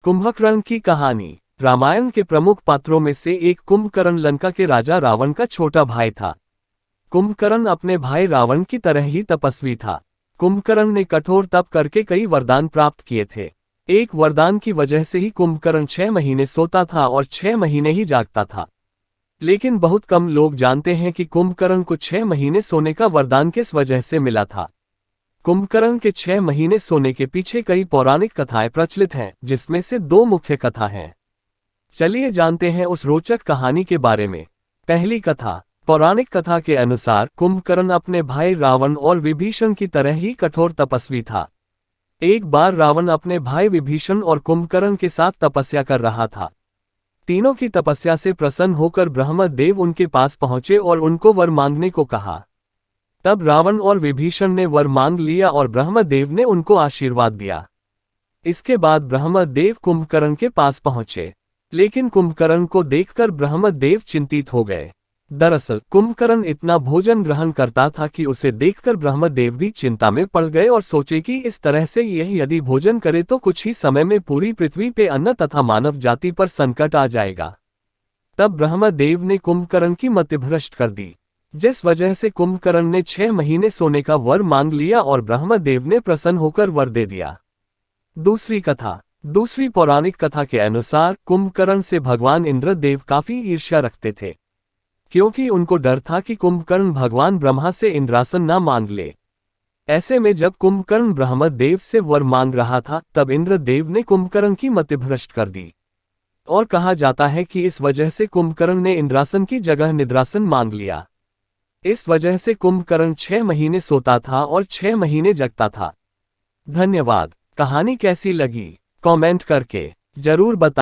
कुंभकर्ण की कहानी। रामायण के प्रमुख पात्रों में से एक कुंभकर्ण लंका के राजा रावण का छोटा भाई था। कुंभकर्ण अपने भाई रावण की तरह ही तपस्वी था। कुंभकर्ण ने कठोर तप करके कई वरदान प्राप्त किए थे। एक वरदान की वजह से ही कुंभकर्ण 6 महीने सोता था और 6 महीने ही जागता था। लेकिन बहुत कम लोग जानते हैं कि कुंभकर्ण को 6 महीने सोने का वरदान किस वजह से मिला था। कुंभकर्ण के 6 महीने सोने के पीछे कई पौराणिक कथाएं प्रचलित हैं, जिसमें से 2 मुख्य कथा हैं। चलिए जानते हैं उस रोचक कहानी के बारे में। पहली कथा। पौराणिक कथा के अनुसार कुंभकर्ण अपने भाई रावण और विभीषण की तरह ही कठोर तपस्वी था। एक बार रावण अपने भाई विभीषण और कुंभकर्ण के साथ तपस्या कर रहा था। तीनों की तपस्या से प्रसन्न होकर ब्रह्मदेव उनके पास पहुंचे और उनको वर मांगने को कहा। तब रावण और विभीषण ने वर मांग लिया और ब्रह्मदेव ने उनको आशीर्वाद दिया। इसके बाद ब्रह्मदेव कुंभकर्ण के पास पहुंचे, लेकिन कुंभकर्ण को देखकर ब्रह्मदेव चिंतित हो गए। दरअसल कुंभकर्ण इतना भोजन ग्रहण करता था कि उसे देखकर ब्रह्मदेव भी चिंता में पड़ गए और सोचे कि इस तरह से यह यदि भोजन करे तो कुछ ही समय में पूरी पृथ्वी पे अन्न तथा मानव जाति पर संकट आ जाएगा। तब ब्रह्मदेव ने कुंभकर्ण की मतिभ्रष्ट कर दी, जिस वजह से कुंभकर्ण ने 6 महीने सोने का वर मांग लिया और ब्रह्मदेव ने प्रसन्न होकर वर दे दिया। दूसरी कथा। दूसरी पौराणिक कथा के अनुसार कुंभकर्ण से भगवान इंद्रदेव काफी ईर्ष्या रखते थे, क्योंकि उनको डर था कि कुंभकर्ण भगवान ब्रह्मा से इंद्रासन न मांग ले। ऐसे में जब कुंभकर्ण ब्रह्मदेव से वर मांग रहा था, तब इंद्रदेव ने कुंभकर्ण की मतिभ्रष्ट कर दी और कहा जाता है कि इस वजह से कुंभकर्ण ने इंद्रासन की जगह निद्रासन मांग लिया। इस वजह से कुंभकर्ण 6 महीने सोता था और 6 महीने जगता था। धन्यवाद। कहानी कैसी लगी कमेंट करके जरूर बताएं।